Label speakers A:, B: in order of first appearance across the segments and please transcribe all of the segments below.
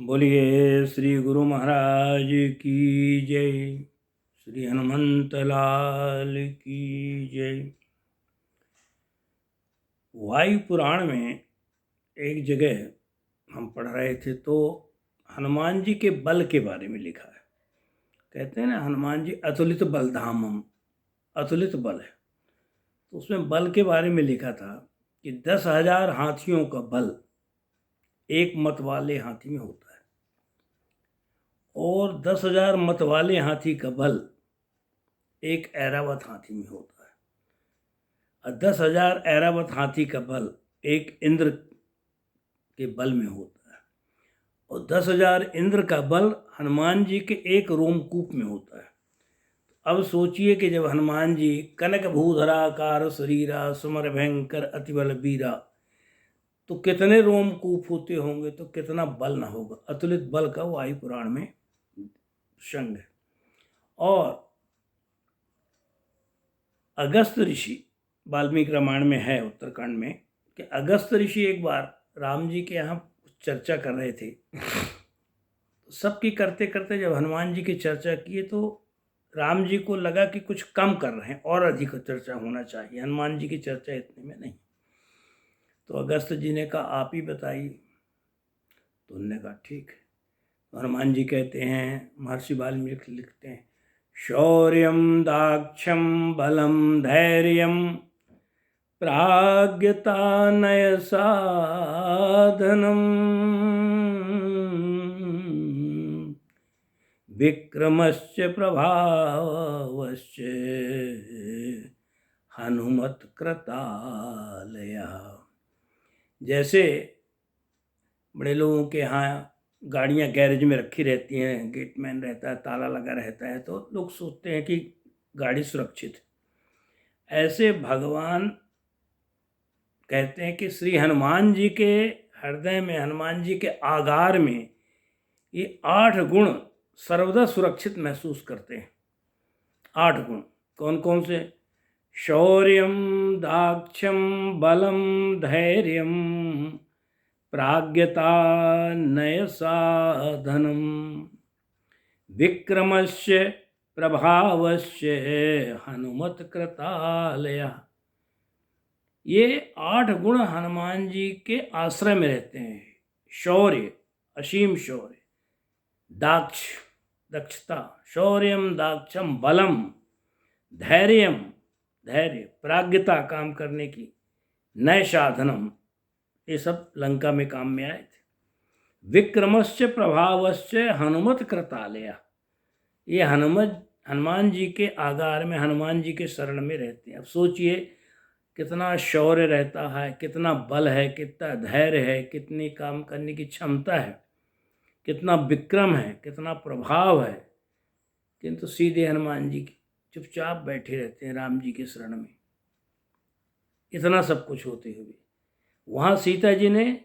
A: बोलिए श्री गुरु महाराज की जय। श्री हनुमंत लाल की जय। वायु पुराण में एक जगह हम पढ़ रहे थे तो हनुमान जी के बल के बारे में लिखा है। कहते हैं ना, हनुमान जी अतुलित बलधामम, अतुलित बल है। तो उसमें बल के बारे में लिखा था कि 10,000 हाथियों का बल एक मत वाले हाथी में होता है और 10,000 मत वाले हाथी का बल एक ऐरावत हाथी में होता है और 10,000 ऐरावत हाथी का बल एक इंद्र के बल में होता है और 10,000 इंद्र का बल हनुमान जी के एक रोमकूप में होता है। अब सोचिए कि जब हनुमान जी कनक भूधराकार शरीरा समर भयंकर अतिबल बीरा, तो कितने रोमकूप होते होंगे, तो कितना बल ना होगा। अतुलित बल का वायु पुराण में संग है। और अगस्त ऋषि, वाल्मीकि रामायण में है उत्तरकांड में, कि अगस्त ऋषि एक बार राम जी के यहाँ चर्चा कर रहे थे। सबकी करते करते जब हनुमान जी की चर्चा की तो राम जी को लगा कि कुछ कम कर रहे हैं और अधिक चर्चा होना चाहिए, हनुमान जी की चर्चा इतने में नहीं। तो अगस्त जी ने कहा आप ही बताइए। तो उन्होंने कहा ठीक है। तो हनुमान जी कहते हैं, महर्षि वाल्मीकि लिखते हैं, शौर्यम दाक्षम बलम धैर्यम प्राज्ञतानय साधनम विक्रमश्च प्रभावश्च हनुमत कृतालया। जैसे बड़े लोगों के यहाँ गाड़ियाँ गैरेज में रखी रहती हैं, गेटमैन रहता है, ताला लगा रहता है, तो लोग सोचते हैं कि गाड़ी सुरक्षित है। ऐसे भगवान कहते हैं कि श्री हनुमान जी के हृदय में, हनुमान जी के आगार में ये 8 गुण सर्वदा सुरक्षित महसूस करते हैं। 8 गुण कौन कौन से? शौर्यम दाक्षम बलम धैर्यम प्राज्ञता नय साधनम विक्रमस्य प्रभावस्य हनुमत कृतालया। ये 8 गुण हनुमान जी के आश्रय में रहते हैं। शौर्य, असीम शौर्य, दाक्ष, दक्षता, शौर्यम दाक्षम बलम, धैर्यम, धैर्य, प्राज्ञता, काम करने की, नय साधनम, ये सब लंका में काम में आए थे। विक्रमश्च प्रभावश्च हनुमत कृतालया, ये हनुमान जी के आगार में, हनुमान जी के शरण में रहते हैं। अब सोचिए कितना शौर्य रहता है, कितना बल है, कितना धैर्य है, कितनी काम करने की क्षमता है, कितना विक्रम है, कितना प्रभाव है, किंतु सीधे हनुमान जी चुपचाप बैठे रहते हैं राम जी के शरण में। इतना सब कुछ होते हुए वहाँ सीता जी ने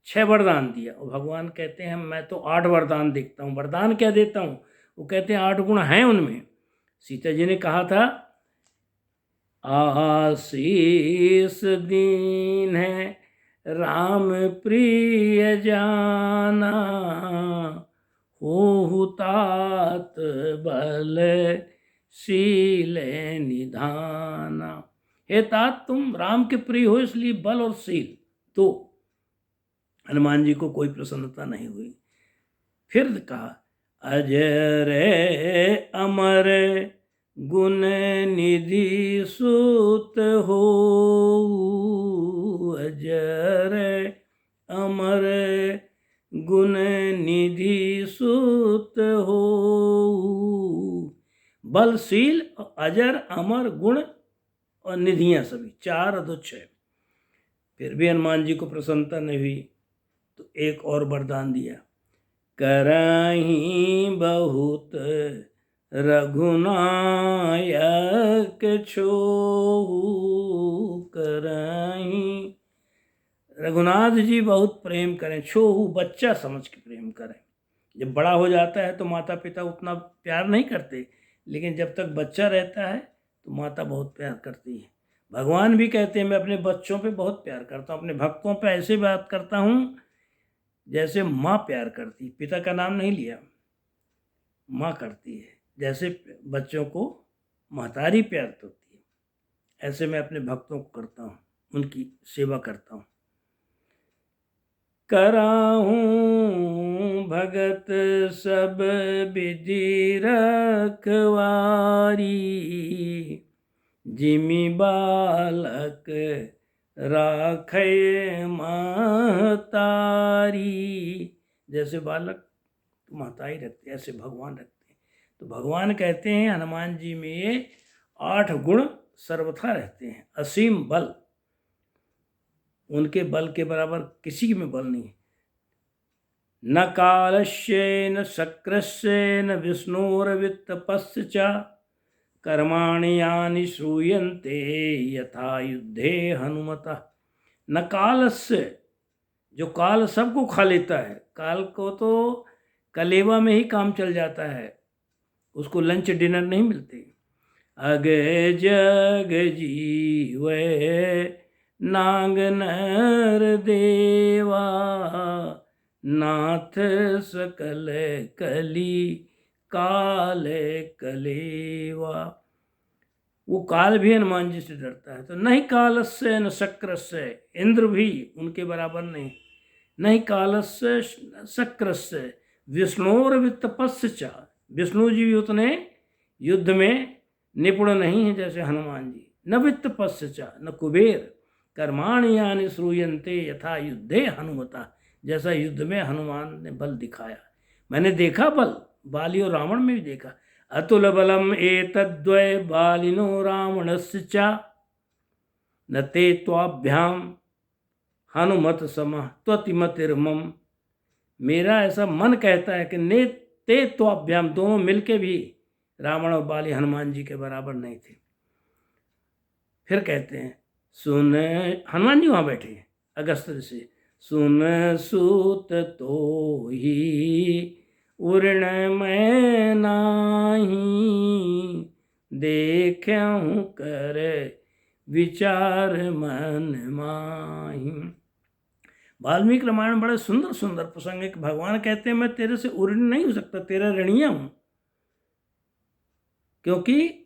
A: 6 वरदान दिया और भगवान कहते हैं मैं तो 8 वरदान देखता हूँ। वरदान क्या देता हूँ? वो कहते हैं 8 गुण हैं उनमें। सीता जी ने कहा था आशीष दीन है राम प्रिय जाना, हो तात बल शील निधाना। हे तात, तुम राम के प्रिय हो, इसलिए बल और शील। तो हनुमान जी को कोई प्रसन्नता नहीं हुई। फिर कहा अजर अमर गुण निधि सुत हो, अजर अमर गुण निधि सुत हो। बलशील, अजर, अमर, गुण और निधियां सभी 4 और 2 6। फिर भी हनुमान जी को प्रसन्नता नहीं हुई तो एक और वरदान दिया, करहीं बहुत रघुनायक छोहु, करहीं, रघुनाथ जी बहुत प्रेम करें, छोहु, बच्चा समझ के प्रेम करें। जब बड़ा हो जाता है तो माता पिता उतना प्यार नहीं करते, लेकिन जब तक बच्चा रहता है तो माता बहुत प्यार करती है। भगवान भी कहते हैं मैं अपने बच्चों पे बहुत प्यार करता हूँ, अपने भक्तों पे ऐसे बात करता हूँ जैसे माँ प्यार करती, पिता का नाम नहीं लिया, माँ करती है, जैसे बच्चों को महतारी प्यार करती है, ऐसे मैं अपने भक्तों को करता हूँ, उनकी सेवा करता हूँ। कराहूँ भगत सब विधि रखवारी, जिमि बालक राखे महतारी। जैसे बालक महतारी रखते, ऐसे भगवान रखते हैं। तो भगवान कहते हैं हनुमान जी में ये 8 गुण सर्वथा रहते हैं। असीम बल, उनके बल के बराबर किसी में बल नहीं। न कालस्य न शक्रस्य न विष्णुर्वित्तपस्य च, कर्माणि यानि श्रूयन्ते यथा युद्धे हनुमतः। न कालस्य, जो काल सबको खा लेता है, काल को तो कलेवा में ही काम चल जाता है, उसको लंच डिनर नहीं मिलते। अगे जग जीवै नाग नर देवा, नाथ सकल कली काल कलेवा। वो काल भी हनुमान जी से डरता है। तो नहीं कालस्य न शक्रस्य, इंद्र भी उनके बराबर नहीं। नहीं कालस्य शक्रस्य विष्णुर्वित्तपस्य च, विष्णु जी भी उतने युद्ध में निपुण नहीं है जैसे हनुमान जी। न वित्तपस्य च न कुबेर, कर्माणि यानि श्रूयन्ते यथा युद्धे हनुमता, जैसा युद्ध में हनुमान ने बल दिखाया। मैंने देखा बल, बाली और रावण में भी देखा। अतुल बलम एतद्वै बालिनो रावणस्य च, न ते त्वाभ्याम हनुमत समः त्वतिमतिर्मम। मेरा ऐसा मन कहता है कि ने ते त्वाभ्याम, दोनों मिलके भी रावण और बाली हनुमान जी के बराबर नहीं थे। फिर कहते हैं सुन, हनुमान जी वहाँ बैठे हैं अगस्त ऋषि, सुन सूत तो ही उर्ण मैं नाही, देखूं कर विचार मन माही। वाल्मीकि रामायण बड़े सुंदर सुंदर प्रसंग है कि भगवान कहते हैं मैं तेरे से उर्ण नहीं हो सकता, तेरा ऋणिया हूं, क्योंकि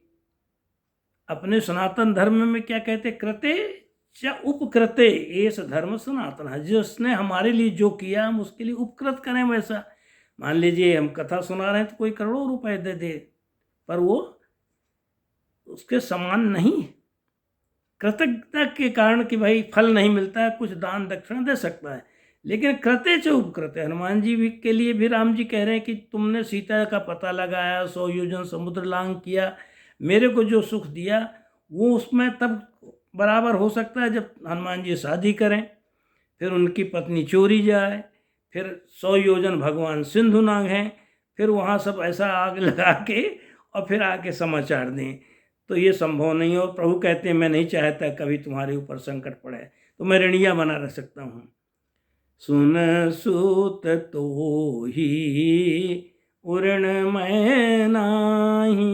A: अपने सनातन धर्म में क्या कहते, कृते च उपकृते एष धर्म सनातन है। जिसने हमारे लिए जो किया हम उसके लिए उपकृत करें। वैसा मान लीजिए हम कथा सुना रहे हैं तो कोई करोड़ों रुपए दे दे, पर वो उसके समान नहीं। कृतज्ञता के कारण कि भाई फल नहीं मिलता है, कुछ दान दक्षिणा दे सकता है, लेकिन कृते च उपकृते, हनुमान जी भी के लिए भी राम जी कह रहे हैं कि तुमने सीता का पता लगाया, 100 योजन समुद्र लांघ किया, मेरे को जो सुख दिया वो उसमें तब बराबर हो सकता है जब हनुमान जी शादी करें, फिर उनकी पत्नी चोरी जाए, फिर 100 योजन भगवान सिंधु नांघें, फिर वहाँ सब ऐसा आग लगा के और फिर आके समाचार दें, तो ये संभव नहीं हो। प्रभु कहते हैं मैं नहीं चाहता कभी तुम्हारे ऊपर संकट पड़े, तो मैं ऋणिया बना रह सकता हूँ। सुन सूत तो ही उर्ण मैं नाही,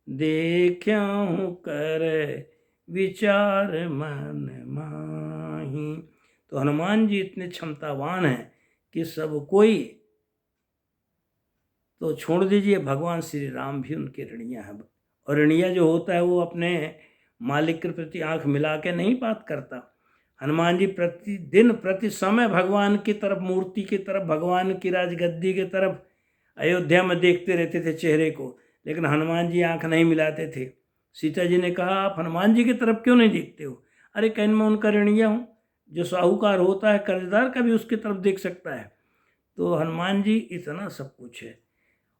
A: देखूं कर विचार मन माही। तो हनुमान जी इतने क्षमतावान हैं कि सब कोई, तो छोड़ दीजिए भगवान श्री राम भी उनके ऋणिया हैं। और ऋणिया जो होता है वो अपने मालिक के प्रति आंख मिला के नहीं बात करता। हनुमान जी प्रतिदिन प्रति समय भगवान की तरफ, मूर्ति की तरफ, भगवान की राजगद्दी की तरफ अयोध्या में देखते रहते थे चेहरे को, लेकिन हनुमान जी आंख नहीं मिलाते थे। सीता जी ने कहा आप हनुमान जी की तरफ क्यों नहीं देखते हो? अरे कहन मैं उनका ऋणिया हूँ, जो साहूकार होता है कर्जदार का भी उसकी तरफ देख सकता है। तो हनुमान जी इतना सब कुछ है,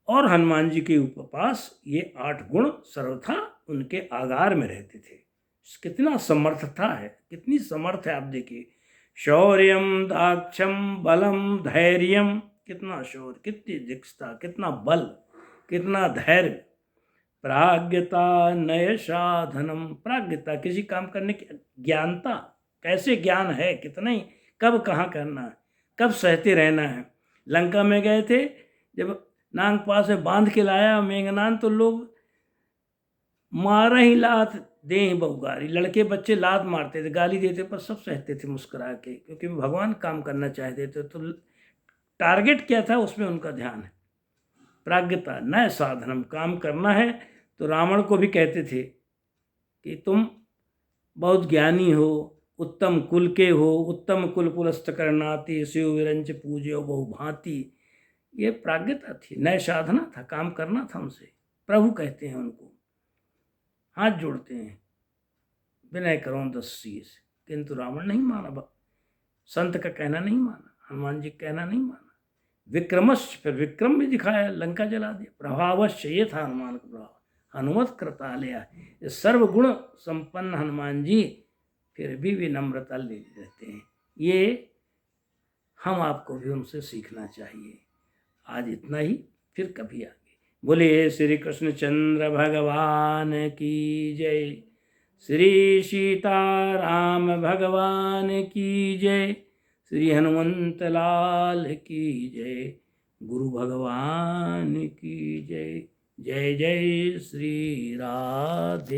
A: और हनुमान जी के पास ये 8 गुण सर्वथा उनके आगार में रहते थे। कितना समर्थता है, कितनी समर्थ है आप देखिए। शौर्यम दाक्षम बलम धैर्यम, कितना शौर्य, कितनी दीक्षता, कितना बल, कितना धैर्य। प्राज्ञता नय साधनम, प्राज्ञता किसी काम करने की ज्ञानता, कैसे ज्ञान है, कितना ही कब कहाँ करना है, कब सहते रहना है। लंका में गए थे, जब नागपाश में बांध के लाया मेघनान, तो लोग मारा ही लात, दें बहुगारी। लड़के बच्चे लात मारते थे, गाली देते, पर सब सहते थे मुस्कुरा के, क्योंकि भगवान काम करना चाहते थे। तो टारगेट क्या था, उसमें उनका ध्यान है। प्राज्ञता न साधनम, काम करना है। तो रावण को भी कहते थे कि तुम बहुत ज्ञानी हो, उत्तम कुल के हो, उत्तम कुल पुलस्त करनाति, शिव विरंच पूज्यो बहुभांति। ये प्राज्ञता थी, नए साधना था, काम करना था उनसे। प्रभु कहते हैं उनको, हाथ जोड़ते हैं, विनय करो 10 शीश। किंतु रावण नहीं माना, संत का कहना नहीं माना, हनुमान जी का कहना नहीं माना। विक्रमश्च, फिर विक्रम भी दिखाया, लंका जला दिया। प्रभावश्च, ये था हनुमान का प्रभाव। हनुमत कृतालया, ये सर्वगुण संपन्न हनुमान जी फिर भी विनम्रता ले रहते हैं। ये हम आपको भी उनसे सीखना चाहिए। आज इतना ही, फिर कभी आगे। बोलिए श्री कृष्ण चंद्र भगवान की जय। श्री सीताराम भगवान की जय। श्री हनुमंत लाल की जय। गुरु भगवान की जय। जय जय श्री राधे।